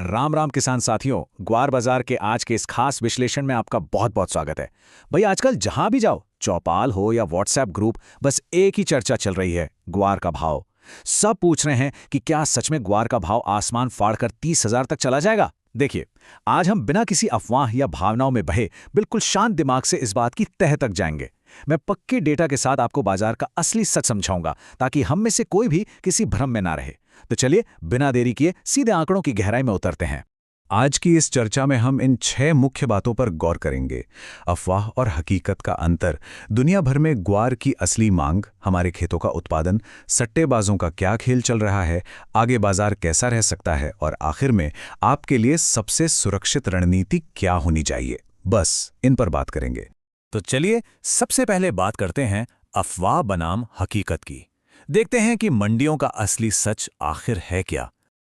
राम राम किसान साथियों, ग्वार बाजार के आज के इस खास विश्लेषण में आपका बहुत बहुत स्वागत है। भाई आजकल जहां भी जाओ, चौपाल हो या व्हाट्सएप ग्रुप, बस एक ही चर्चा चल रही है, ग्वार का भाव। सब पूछ रहे हैं कि क्या सच में ग्वार का भाव आसमान फाड़कर 30,000 तक चला जाएगा। देखिए, आज हम बिना किसी अफवाह या भावनाओं में बहे बिल्कुल शांत दिमाग से इस बात की तह तक जाएंगे। मैं पक्के डेटा के साथ आपको बाजार का असली सच समझाऊंगा, ताकि हम में से कोई भी किसी भ्रम में ना रहे। तो चलिए बिना देरी किए सीधे आंकड़ों की गहराई में उतरते हैं। आज की इस चर्चा में हम इन 6 मुख्य बातों पर गौर करेंगे। अफवाह और हकीकत का अंतर, दुनिया भर में ग्वार की असली मांग, हमारे खेतों का उत्पादन, सट्टेबाजों का क्या खेल चल रहा है, आगे बाजार कैसा रह सकता है और आखिर में आपके लिए सबसे सुरक्षित रणनीति क्या होनी चाहिए। बस इन पर बात करेंगे। तो चलिए सबसे पहले बात करते हैं अफवाह बनाम हकीकत की। देखते हैं कि मंडियों का असली सच आखिर है क्या।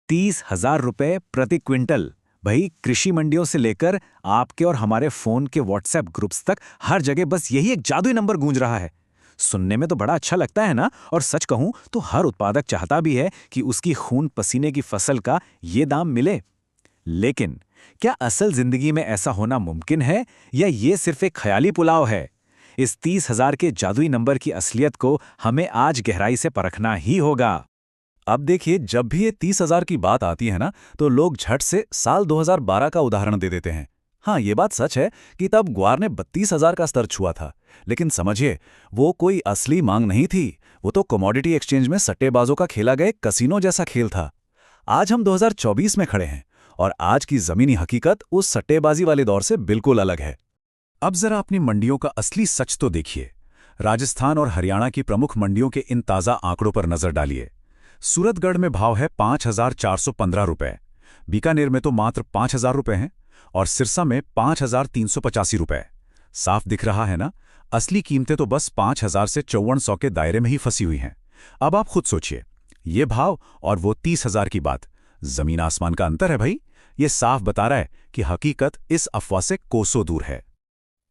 30,000 रुपए प्रति क्विंटल। भाई कृषि मंडियों से लेकर आपके और हमारे फोन के व्हाट्सएप ग्रुप्स तक हर जगह बस यही एक जादुई नंबर गूंज रहा है। सुनने में तो बड़ा अच्छा लगता है ना, और सच कहूं तो हर उत्पादक चाहता भी है कि उसकी खून पसीने की फसल का ये दाम मिले। लेकिन क्या असल जिंदगी में ऐसा होना मुमकिन है, या ये सिर्फ एक ख्याली पुलाव है? इस 30,000 के जादुई नंबर की असलियत को हमें आज गहराई से परखना ही होगा। अब देखिए, जब भी ये 30,000 की बात आती है ना, तो लोग झट से साल 2012 का उदाहरण दे देते हैं। हाँ, ये बात सच है कि तब ग्वार ने 32,000 का स्तर छुआ था, लेकिन समझिए, वो कोई असली मांग नहीं थी। वो तो कमोडिटी एक्सचेंज में सट्टेबाजों का खेला गया कसिनो जैसा खेल था। आज हम 2024 में खड़े हैं और आज की जमीनी हकीकत उस सट्टेबाजी वाले दौर से बिल्कुल अलग है। अब जरा अपनी मंडियों का असली सच तो देखिए। राजस्थान और हरियाणा की प्रमुख मंडियों के इन ताज़ा आंकड़ों पर नजर डालिए। सूरतगढ़ में भाव है 5,415 रुपये, बीकानेर में तो मात्र 5,000 रुपये हैं और सिरसा में 5,385 रुपये। साफ दिख रहा है ना, असली कीमतें तो बस 5,000 से 5,400 के दायरे में ही फंसी हुई हैं। अब आप खुद सोचिए, ये भाव और वो 30,000 की बात, जमीन आसमान का अंतर है भाई। ये साफ बता रहा है कि हकीकत इस अफवाह से कोसों दूर है।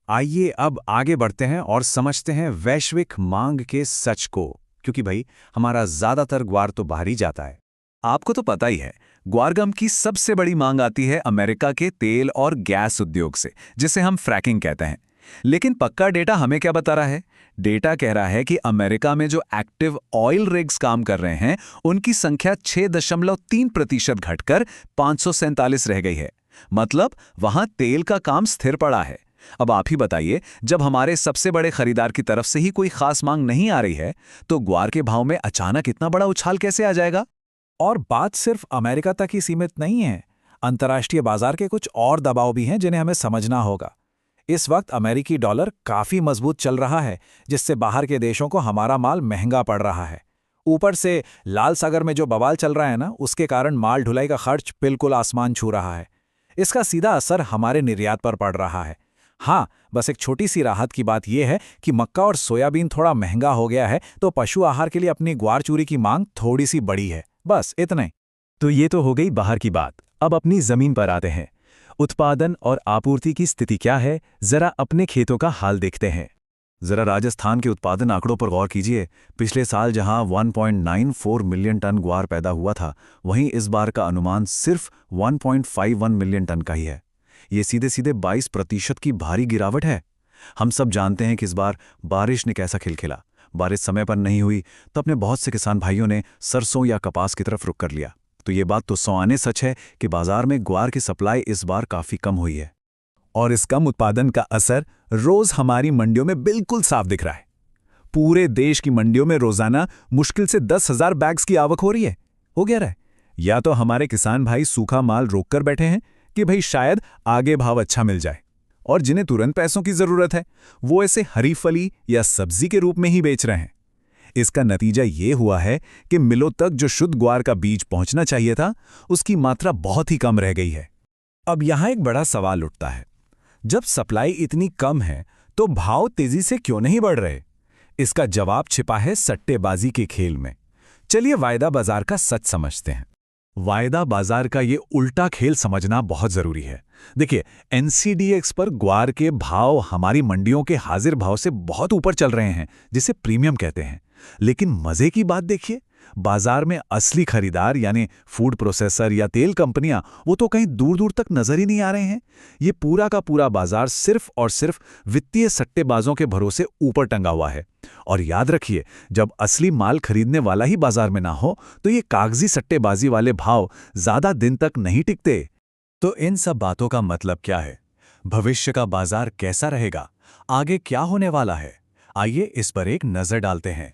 आइए अब आगे बढ़ते हैं और समझते हैं वैश्विक मांग के सच को, क्योंकि भाई हमारा ज्यादातर ग्वार तो बाहर ही जाता है। आपको तो पता ही है, ग्वारगम की सबसे बड़ी मांग आती है अमेरिका के तेल और गैस उद्योग से, जिसे हम फ्रैकिंग कहते हैं। लेकिन पक्का डेटा हमें क्या बता रहा है? डेटा कह रहा है कि अमेरिका में जो एक्टिव ऑयल रिग्स काम कर रहे हैं, उनकी संख्या 6.3% घटकर 547 रह गई है। मतलब वहां तेल का काम स्थिर पड़ा है। अब आप ही बताइए, जब हमारे सबसे बड़े खरीदार की तरफ से ही कोई खास मांग नहीं आ रही है, तो ग्वार के भाव में अचानक इतना बड़ा उछाल कैसे आ जाएगा? और बात सिर्फ अमेरिका तक ही सीमित नहीं है। अंतर्राष्ट्रीय बाजार के कुछ और दबाव भी हैं जिन्हें हमें समझना होगा। इस वक्त अमेरिकी डॉलर काफी मजबूत चल रहा है, जिससे बाहर के देशों को हमारा माल महंगा पड़ रहा है। ऊपर से लाल सागर में जो बवाल चल रहा है ना, उसके कारण माल ढुलाई का खर्च बिल्कुल आसमान छू रहा है। इसका सीधा असर हमारे निर्यात पर पड़ रहा है। हाँ, बस एक छोटी सी राहत की बात यह है कि मक्का और सोयाबीन थोड़ा महंगा हो गया है, तो पशु आहार के लिए अपनी ग्वार चूरी की मांग थोड़ी सी बढ़ी है। बस इतना ही। तो ये तो हो गई बाहर की बात। अब अपनी जमीन पर आते हैं। उत्पादन और आपूर्ति की स्थिति क्या है, जरा अपने खेतों का हाल देखते हैं। जरा राजस्थान के उत्पादन आंकड़ों पर गौर कीजिए। पिछले साल जहां 1.94 मिलियन टन ग्वार पैदा हुआ था, वहीं इस बार का अनुमान सिर्फ 1.51 मिलियन टन का ही है। ये सीधे सीधे 22% की भारी गिरावट है। हम सब जानते हैं कि इस बार बारिश ने कैसा खेल खेला। बारिश समय पर नहीं हुई तो अपने बहुत से किसान भाइयों ने सरसों या कपास की तरफ रुख कर लिया। तो ये बात तो सौ आने सच है कि बाजार में ग्वार की सप्लाई इस बार काफी कम हुई है, और इस कम उत्पादन का असर रोज हमारी मंडियों में बिल्कुल साफ दिख रहा है। पूरे देश की मंडियों में रोजाना मुश्किल से 10,000 बैग्स की आवक हो रही है। हो गया रहा, या तो हमारे किसान भाई सूखा माल रोक कर बैठे हैं कि भाई शायद आगे भाव अच्छा मिल जाए, और जिन्हें तुरंत पैसों की जरूरत है वो ऐसे हरी फली या सब्जी के रूप में ही बेच रहे हैं। इसका नतीजा ये हुआ है कि मिलों तक जो शुद्ध ग्वार का बीज पहुंचना चाहिए था, उसकी मात्रा बहुत ही कम रह गई है। अब यहां एक बड़ा सवाल उठता है, जब सप्लाई इतनी कम है तो भाव तेजी से क्यों नहीं बढ़ रहे? इसका जवाब छिपा है सट्टेबाजी के खेल में। चलिए वायदा बाजार का सच समझते हैं। वायदा बाजार का ये उल्टा खेल समझना बहुत जरूरी है। देखिए, एनसीडीएक्स पर ग्वार के भाव हमारी मंडियों के हाजिर भाव से बहुत ऊपर चल रहे हैं, जिसे प्रीमियम कहते हैं। लेकिन मजे की बात देखिए, बाजार में असली खरीदार यानी फूड प्रोसेसर या तेल कंपनियां वो तो कहीं दूर दूर तक नजर ही नहीं आ रहे हैं। ये पूरा का पूरा बाजार सिर्फ और सिर्फ वित्तीय सट्टेबाजों के भरोसे ऊपर टंगा हुआ है। और याद रखिए, जब असली माल खरीदने वाला ही बाजार में ना हो तो ये कागजी सट्टेबाजी वाले भाव ज्यादा दिन तक नहीं टिकते। तो इन सब बातों का मतलब क्या है? भविष्य का बाजार कैसा रहेगा? आगे क्या होने वाला है? आइए इस पर एक नजर डालते हैं।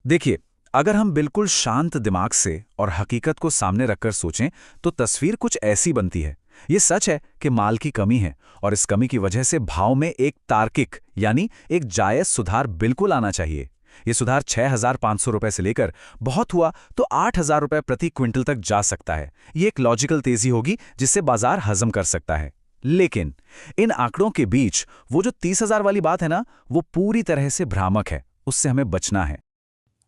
देखिए, अगर हम बिल्कुल शांत दिमाग से और हकीकत को सामने रखकर सोचें तो तस्वीर कुछ ऐसी बनती है। ये सच है कि माल की कमी है और इस कमी की वजह से भाव में एक तार्किक यानी एक जायज सुधार बिल्कुल आना चाहिए। ये सुधार 6,500 रुपए से लेकर बहुत हुआ तो 8,000 रुपए प्रति क्विंटल तक जा सकता है। ये एक लॉजिकल तेजी होगी जिससे बाजार हजम कर सकता है। लेकिन इन आंकड़ों के बीच वो जो 30,000 वाली बात है ना, वो पूरी तरह से भ्रामक है। उससे हमें बचना है।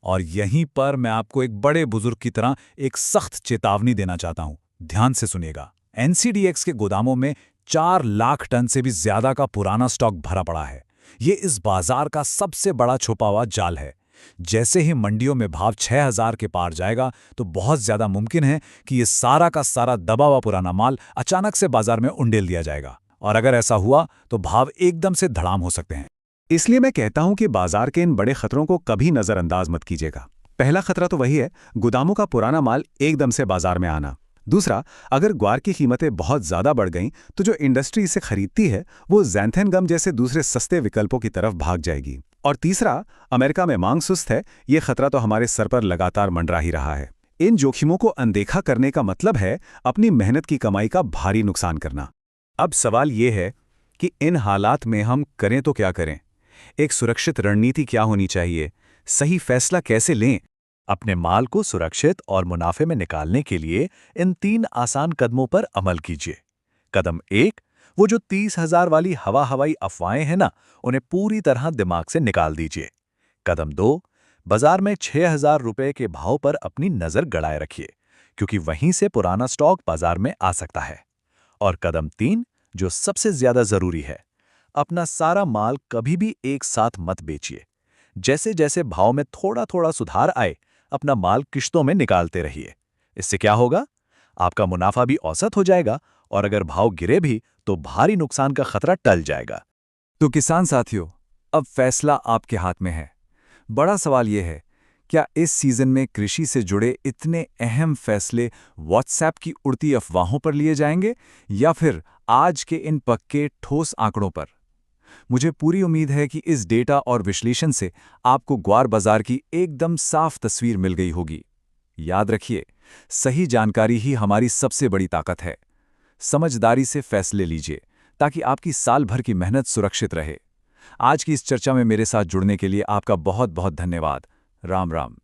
और यहीं पर मैं आपको एक बड़े बुजुर्ग की तरह एक सख्त चेतावनी देना चाहता हूं। ध्यान से सुनिएगा। एनसीडीएक्स के गोदामों में 4 लाख टन से भी ज्यादा का पुराना स्टॉक भरा पड़ा है। ये इस बाजार का सबसे बड़ा छुपा हुआ जाल है। जैसे ही मंडियों में भाव 6,000 के पार जाएगा तो बहुत ज्यादा मुमकिन है कि ये सारा का सारा दबा हुआ पुराना माल अचानक से बाजार में उंडेल दिया जाएगा। और अगर ऐसा हुआ तो भाव एकदम से धड़ाम हो सकते हैं। इसलिए मैं कहता हूं कि बाजार के इन बड़े खतरों को कभी नजरअंदाज मत कीजिएगा। पहला खतरा तो वही है, गोदामों का पुराना माल एकदम से बाजार में आना। दूसरा, अगर ग्वार की कीमतें बहुत ज्यादा बढ़ गईं तो जो इंडस्ट्री इसे खरीदती है वो ज़ैंथेन गम जैसे दूसरे सस्ते विकल्पों की तरफ भाग जाएगी। और तीसरा, अमेरिका में मांग सुस्त है। ये खतरा तो हमारे सर पर लगातार मंडरा ही रहा है। इन जोखिमों को अनदेखा करने का मतलब है अपनी मेहनत की कमाई का भारी नुकसान करना। अब सवाल ये है कि इन हालात में हम करें तो क्या करें? एक सुरक्षित रणनीति क्या होनी चाहिए? सही फैसला कैसे लें? अपने माल को सुरक्षित और मुनाफे में निकालने के लिए इन 3 आसान कदमों पर अमल कीजिए। कदम 1, वो जो 30,000 वाली हवाई अफवाहें हैं ना, उन्हें पूरी तरह दिमाग से निकाल दीजिए। कदम 2, बाजार में 6,000 रुपए के भाव पर अपनी नजर गड़ाए रखिए, क्योंकि वहीं से पुराना स्टॉक बाजार में आ सकता है। और कदम 3, जो सबसे ज्यादा जरूरी है, अपना सारा माल कभी भी एक साथ मत बेचिए। जैसे जैसे भाव में थोड़ा थोड़ा सुधार आए, अपना माल किश्तों में निकालते रहिए। इससे क्या होगा? आपका मुनाफा भी औसत हो जाएगा और अगर भाव गिरे भी तो भारी नुकसान का खतरा टल जाएगा। तो किसान साथियों, अब फैसला आपके हाथ में है। बड़ा सवाल यह है, क्या इस सीजन में कृषि से जुड़े इतने अहम फैसले व्हाट्सएप की उड़ती अफवाहों पर लिए जाएंगे या फिर आज के इन पक्के ठोस आंकड़ों पर? मुझे पूरी उम्मीद है कि इस डेटा और विश्लेषण से आपको ग्वार बाजार की एकदम साफ तस्वीर मिल गई होगी। याद रखिए, सही जानकारी ही हमारी सबसे बड़ी ताकत है। समझदारी से फैसले लीजिए ताकि आपकी साल भर की मेहनत सुरक्षित रहे। आज की इस चर्चा में मेरे साथ जुड़ने के लिए आपका बहुत बहुत धन्यवाद। राम राम।